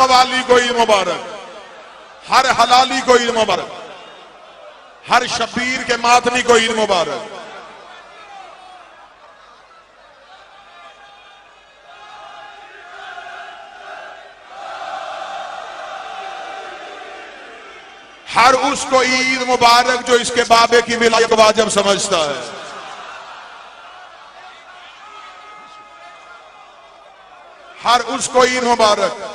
मवाली को ईद मुबारक, हर हलाली को ईद मुबारक, हर शबीर के मातमी को ईद मुबारक। हर उसको ईद मुबारक जो इसके बाबे की विलायत को वाजिब समझता है। हर उसको ईद मुबारक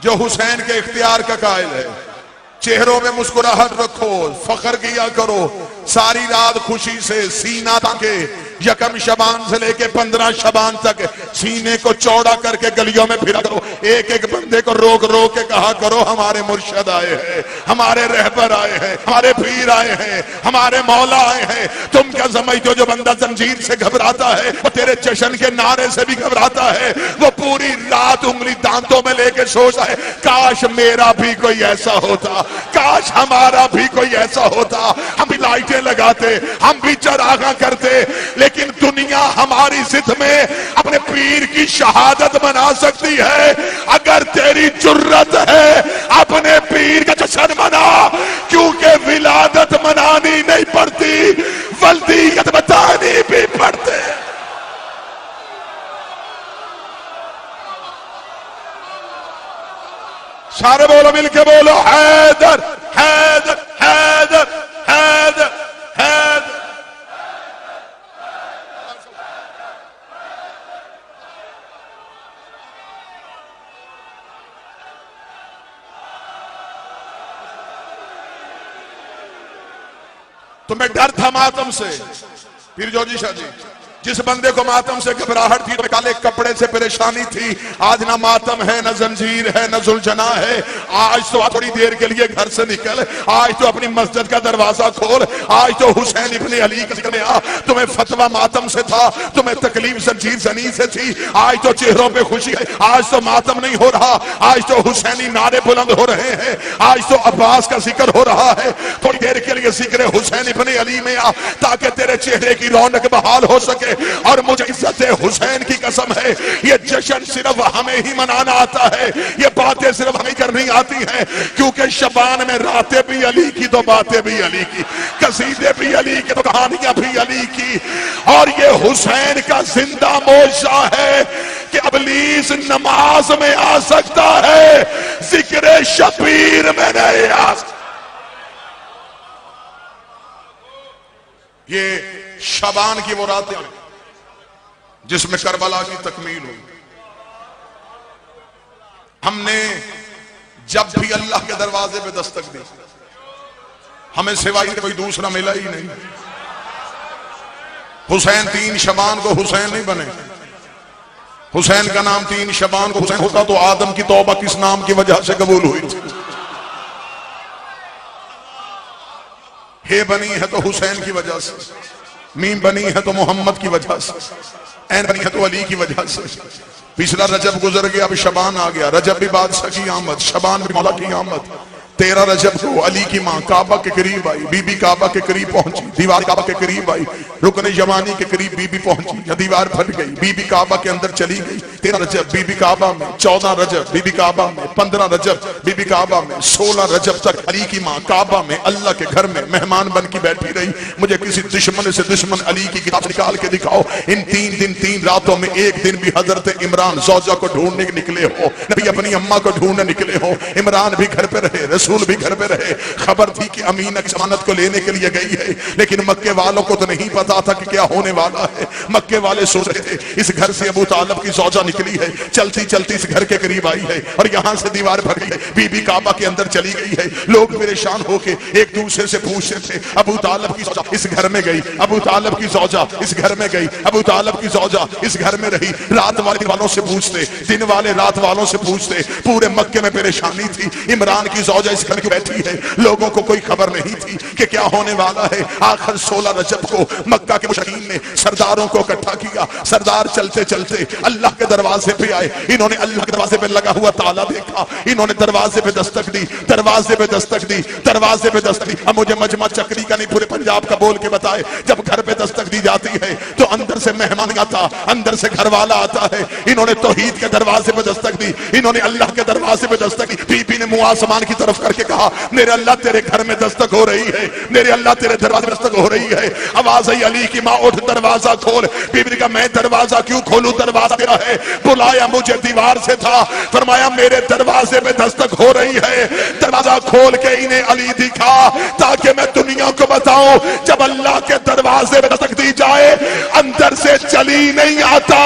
जो हुसैन के इख्तियार का कायल है। चेहरों में मुस्कुराहट रखो, फख्र किया करो, सारी रात खुशी से सीना ताके यकम शबान से लेके 15 शबान तक सीने को चौड़ा करके गलियों में फिरा करो। एक एक बंदे को रोक रोक के कहा करो हमारे मुर्शद आए हैं, हमारे रहबर आए हैं, हमारे पीर आए हैं, हमारे मौला आए हैं। तुम क्या समझते हो जो बंदा जंजीर से घबराता है वो तेरे जश्न के नारे से भी घबराता है। वो पूरी रात उंगली दांतों में लेके सोचता है काश मेरा भी कोई ऐसा होता, काश हमारा भी कोई ऐसा होता। हम भी लाइटें लगाते, हम भी चरागा करते, लेकिन दुनिया हमारी जिद में अपने पीर की शहादत मना सकती है। अगर तेरी जुर्रत है अपने पीर का जश्न मना, क्योंकि विलादत मनानी नहीं पड़ती, वल्दियत बतानी भी पड़ते। सारे बोलो, मिलके बोलो, हैदर हैदर हैदर हैदर हैदर। तुम्हें डर था मातम से, पीर जोजी शाह जी, जिस बंदे को मातम से घबराहट थी, तो काले कपड़े से परेशानी थी, आज ना मातम है, ना जंजीर है, ना जुलझना है। आज तो थोड़ी देर के लिए घर से निकल, आज तो अपनी मस्जिद का दरवाजा खोल, आज तो हुसैन इब्ने अली के जिक्र में आ। तुम्हें फतवा मातम से था, तुम्हें तकलीफ जंजीर जनी से थी, आज तो चेहरों पे खुशी है। आज तो मातम नहीं हो रहा, आज तो हुसैनी नारे बुलंद हो रहे हैं, आज तो अब्बास का जिक्र हो रहा है। थोड़ी देर के लिए जिक्र हुसैन इब्ने अली में आ, ताकि तेरे चेहरे की रौनक बहाल हो सके। और मुझे इज्जत हुसैन की कसम है, ये जश्न सिर्फ हमें ही मनाना आता है, ये बातें सिर्फ हमें करनी आती हैं, क्योंकि शबान में रातें भी अली की, तो बातें भी अली की, कसीदे भी अली की, तो कहानियां भी अली की। और ये हुसैन का जिंदा मौजा है कि इब्लीस नमाज में आ सकता है, जिक्र शबीर में नहीं आ सकता। ये शबान की वो रातें जिसमें करबला की तकमील हुई। हमने जब भी अल्लाह के दरवाजे पे दस्तक दी, हमें सिवाय कोई दूसरा मिला ही नहीं। हुसैन 3 शबान को हुसैन नहीं बने। हुसैन का नाम 3 शबान को हुसैन होता तो आदम की तौबा किस नाम की वजह से कबूल हुई? हे बनी है तो हुसैन की वजह से, मीम बनी है तो मोहम्मद की वजह से, ऐन बनी है तो अली की वजह से। पिछला रजब गुजर गया, अब शबान आ गया। रजब भी बादशाह की आमद, शबान भी मौला की आमद। 13 रजब को अली की माँ काबा के करीब आई, बीबी काबा के करीब पहुंची, दीवार काबा के करीब आई, रुकन यमानी के करीब बीबी पहुंची, दीवार फट गई, बीबी काबा के अंदर चली गई। 13 रजब बीबी काबा में, 14 रजब बीबी काबा में, 15 रजब बीबी काबा में, 16 रजब तक अली की माँ काबा में अल्लाह के घर में मेहमान बन की बैठी रही। मुझे किसी दुश्मन से दुश्मन अली की किताब निकाल के दिखाओ, इन 3 दिन 3 रातों में एक दिन भी हजरत इमरान जौजा को ढूंढने निकले हो, नबी अपनी अम्मा को ढूंढने निकले हो, इमरान भी घर पे रहे, रसूल भी घर पे रहे। खबर थी कि अमीना की जमानत को लेने के लिए गई है, लेकिन मक्के वालों को तो नहीं पता था कि क्या होने वाला है। मक्के वाले सोच रहे थे इस घर से अबू तालिब की जौजा निकली है, चलती चलती इस घर के करीब आई है और यहां से दीवार भर गई है, बीबी काबा के अंदर चली गई है। लोग परेशान होके एक दूसरे से पूछते थे, अबू तालिब की जौजा इस घर में गई, अबू तालिब की जौजा इस घर में गई, अबू तालिब की जौजा इस घर में रही। रात वालों से पूछते, दिन वाले रात वालों से पूछते, पूरे मक्के में परेशानी थी। इमरान की जौजा इस घर में बैठी है, लोगों को कोई खबर नहीं थी कि क्या होने वाला है। आखिर 16 रजब को मक्का के मुशरिकीन ने सरदारों को इकट्ठा किया। सरदार चलते चलते अल्लाह के दरवाजे पे आए। इन्होंने अल्लाह के दरवाजे पे लगा हुआ ताला देखा, इन्होंने दरवाजे पे दस्तक दी, दरवाजे पे दस्तक दी, दरवाजे पे दस्तक दी। अब मुझे मजमा चक्री का नहीं, पूरे पंजाब का बोल के बताए, जब घर पे दस्तक दी जाती है तो अंदर से मेहमान आता, अंदर से घर वाला आता है। इन्होंने तौहीद के दरवाजे पे दस्तक दी, इन्होंने अल्लाह के दरवाजे पे दस्तक दी। बीबी ने मुंह आसमान की तरफ करके कहा, मेरे अल्लाह तेरे घर में दस्तक हो रही है, मेरे अल्लाह तेरे दरवाजे में दस्तक हो रही है। आवाज आई, अली की माँ उठ दरवाजा खोल। बीबी ने कहा, मैं दरवाजा क्यों खोलूं, दरवाजा तेरा है। बुलाया मुझे दीवार से था, फरमाया मेरे दरवाजे में दस्तक हो रही है, दरवाजा खोल के इन्हें अली दिखा ताकि मैं दुनिया को बताऊं जब अल्लाह के दरवाजे में दस्तक दी जाए अंदर से चली नहीं आता,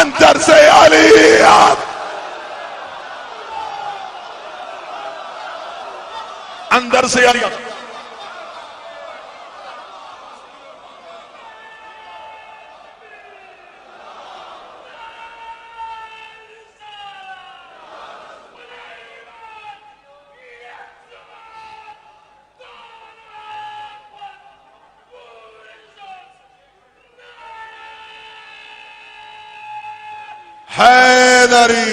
अंदर से अली आता, अंदर से अली आता। हैदरी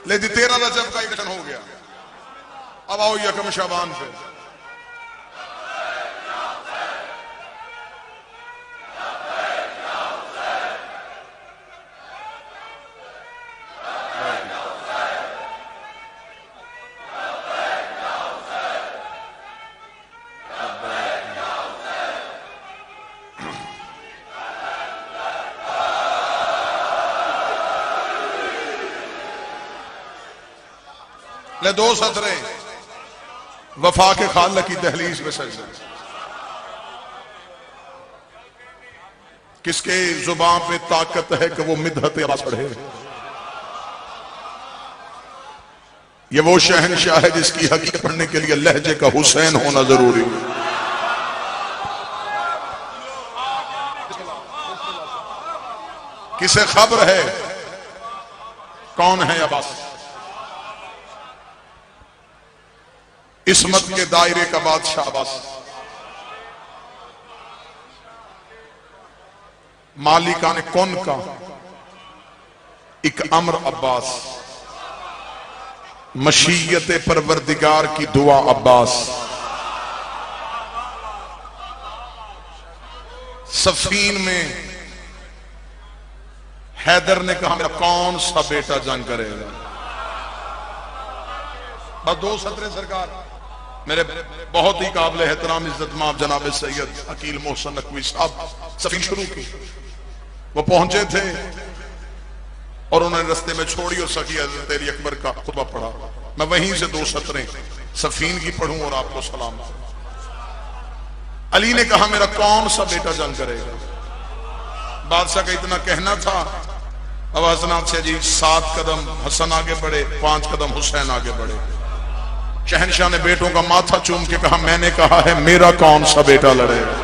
लेकिन 13 रजब का इलेक्शन हो गया। अब आओ यकम शाबान पे। ले 2 सतरे वफा के खाल की दहलीज में सजदा। किसके जुबान पे ताकत है कि वो मिदहत पढ़े। ये वो शहनशाह है जिसकी हकीकत पढ़ने के लिए लहजे का हुसैन होना जरूरी है। किसे खबर है कौन है अब्बास? इस्मत के दायरे का बादशाह अब्बास, मालिकाने कौन का एक अमर अब्बास, मशीयत परवरदिगार की दुआ अब्बास, सफीन में हैदर ने कहा मेरा कौन सा बेटा जंग करेगा। बस 2 सतरे सरकार। मेरे बहुत ही काबिल एहतराम इज्जत माफ जनाब सैयद अकील मोहसन नकवी साहब सफीन शुरू की। वो पहुंचे थे और उन्होंने रस्ते में छोड़ी और सखी हज़रत तेरी अकबर का खुतबा पढ़ा। मैं वहीं से 2 सतरें सफीन की पढ़ूं और आपको सलाम। अली ने कहा मेरा कौन सा बेटा जंग करेगा? बादशाह का इतना कहना था। अब हसनात से जी 7 कदम हसन आगे बढ़े, 5 कदम हुसैन आगे बढ़े। शहनशाह ने बेटों का माथा चूम के कहा मैंने कहा है मेरा कौन सा बेटा लड़ेगा?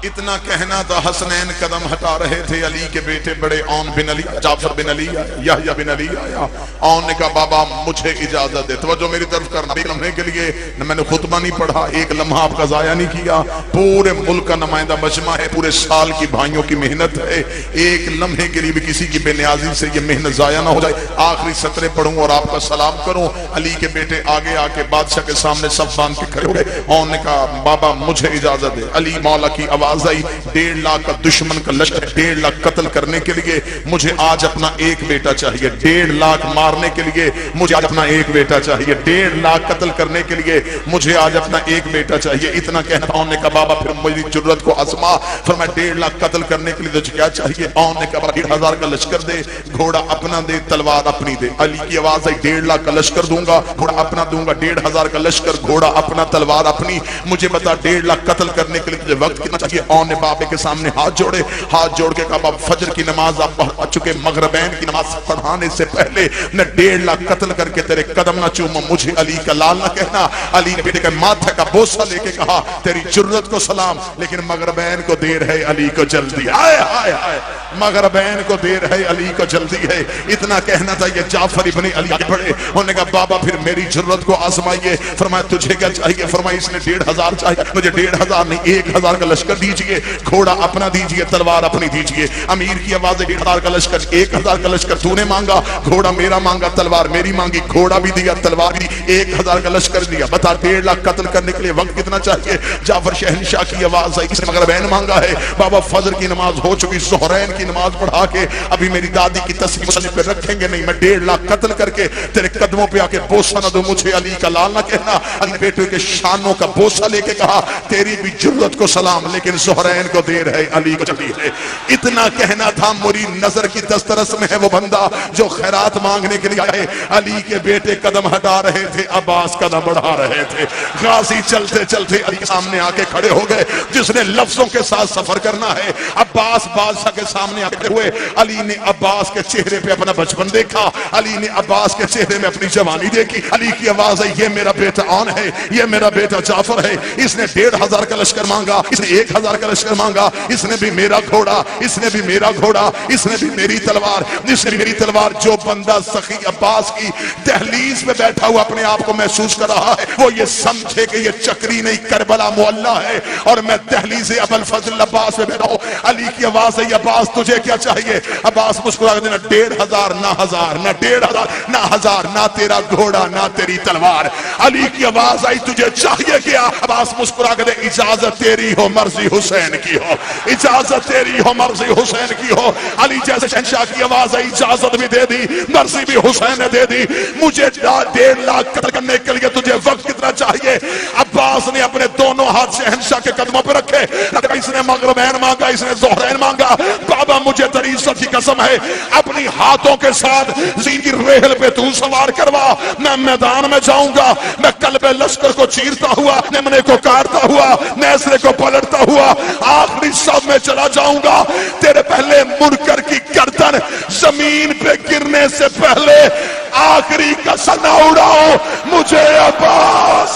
इतना कहना था, हसनैन कदम हटा रहे थे। अली के बेटे बड़े औन बिन अली, जाफर बिन अली आया, याह्या बिन अली आया। औन ने कहा बाबा मुझे इजाजत दे, तवज्जो मेरी तरफ करना। एक लम्हे के लिए न मैंने खुतबा नहीं पढ़ा, एक लम्हा आपका जाया नहीं किया। पूरे मुल्क का नुमाइंदा मजमा है, पूरे साल की भाइयों की मेहनत है। एक लम्हे के लिए भी किसी की बेनियाजी से ये मेहनत जाया ना हो जाए। आखिरी सतरे पढ़ूं और आपका सलाम करूं। अली के बेटे आगे आके बादशाह के सामने सब बांध के खड़े हो गए। औन ने कहा बाबा मुझे इजाजत दे। अली मौला की आवाज आई, 1.5 लाख का दुश्मन का लश्कर 1.5 लाख कत्ल करने के लिए मुझे आज अपना एक बेटा चाहिए। 1.5 लाख मारने के लिए मुझे आज अपना एक बेटा चाहिए। 1.5 लाख कत्ल करने के लिए मुझे आज अपना एक बेटा चाहिए। इतना कहना था। उन्होंने कहा बाबा फिर मेरी जुर्रत को आजमा। फिर मैं 1.5 लाख कत्ल करने के लिए तुझे क्या चाहिए? उन्होंने कहा 1,500 का लश्कर दे, घोड़ा अपना दे, तलवार अपनी दे। अली की आवाज आई, 1.5 लाख का लश्कर दूंगा, घोड़ा अपना दूंगा। 1,500 का लश्कर, घोड़ा अपना, तलवार अपनी। मुझे बता 1.5 लाख कत्ल करने के लिए तुझे वक्त कितना चाहिए? ने बाबे के सामने हाथ जोड़े, हाथ जोड़ के कहा फजर की नमाज आप पढ़ चुके, मगरबैन की नमाज पढ़ाने से पहले न 1.5 लाख कत्ल करके तेरे कदम ना चूमूं, मुझे अली का लाल ना कहना। अली ने बेटे के माथे का बोसा लेके कहा तेरी जुर्रत को सलाम, लेकिन मगरबैन को देर है, अली को जल्दी। आए आए आए, मगरबैन को देर है, अली को जल्दी है। इतना कहना था। ये जाफर इब्ने अली आगे बढ़े। उन्होंने कहा बाबा फिर मेरी जुर्रत को आजमाइए। फरमाया तुझे क्या चाहिए? फरमाया इसने 1,500 चाहिए। मुझे 1,500 नहीं 1,000 का लश्कर दीजिए, घोड़ा अपना दीजिए, तलवार अपनी दीजिए। अमीर की आवाज है 1,000 का लश्कर, 1,000 का लश्कर तूने मांगा, घोड़ा मेरा मांगा, तलवार मेरी मांगी, घोड़ा भी दिया, तलवार भी, 1,000 का लश्कर दिया। बता 1.5 लाख कत्ल करने के लिए वक्त कितना चाहिए? जाफर शहनशाह की आवाज है, इसने मगरबैन मांगा है। बाबा फजर की नमाज हो चुकी, ज़ोहरैन की नमाज पढ़ा के अभी मेरी दादी की तस्वीर मुसल्ले पे रखेंगे नहीं। मैं 1.5 लाख कत्ल करके तेरे कदमों पे आके बोसा न दूं, मुझे अली का लाल ना कहना। अली बेटे के शानों का बोसा लेके कहा तेरी भी जुर्रत को सलाम, लेकिन ज़ोहरैन को देर है, अली को जल्दी है। इतना कहना था। मेरी नजर की दस्तरस में है वो बंदा जो खैरात मांगने के लिए आए। अली के बेटे कदम हटा रहे थे, अब्बास कदम बढ़ा रहे थे। गाजी चलते चलते अली के सामने आके खड़े हो गए। जिसने लफ्जों के साथ सफर करना है, अब्बास बादशाह के सामने आके हुए। अली ने अब्बास के चेहरे पे अपना बचपन देखा, अली ने अब्बास के चेहरे में अपनी जवानी देखी। अली की आवाज है ये मेरा बेटा ऑन है, ये मेरा बेटा जाफर है। इसने 1,500 का लश्कर मांगा, इसने 1,000 का लश्कर मांगा। इसने भी मेरा घोड़ा, इसने भी मेरा घोड़ा, इसने भी मेरी तलवार, इसने भी मेरी तलवार। जो बंदा सखी अब्बास की दहलीज पे बैठा हुआ अपने आप को महसूस कर रहा है, वो ये समझे कि ये चक्री नहीं करबला मोहल्ला है और मैं दहलीज अबुल फजल अब्बास पे बैठा हूं। अली की आवाज है अब्बास तुझे क्या चाहिए? अब्बास मुस्कुरा देना 1,500 ना 1,000 ना 1,500 ना 1,000 ना तेरा घोड़ा ना तेरी तलवार। अली की आवाज आई तुझे चाहिए क्या? अब्बास मुस्कुरा के दे इजाजत तेरी हो मर्जी हुसैन की हो, इजाजत तेरी हो मर्जी हुसैन की हो। अली जैसे शहंशाह की आवाज आई इजाजत भी दे दी, मर्जी भी हुसैन ने दे दी। मुझे 1.5 लाख कत्ल करने के लिए तुझे वक्त कितना चाहिए? अब्बास ने अपने दोनों हाथ शहंशाह के कदमों पर रखे। इसने मगरबैन मांगा, इसने ज़ोहरैन मांगा। बाबा मुझे तेरी इज्जत की कसम है, अपनी हाथों के साथ ज़ीन की रेहल पे तू सवार करवा। मैं मैदान में जाऊंगा, मैं कल्बे लश्कर को चीरता हुआ, निमने को काटता हुआ, नैसरे को पलटता हुआ आखिरी सब में चला जाऊंगा। तेरे पहले मुनकर की गर्दन जमीन पे गिरने से पहले आखिरी कसम ना उड़ाओ। मुझे अब्बास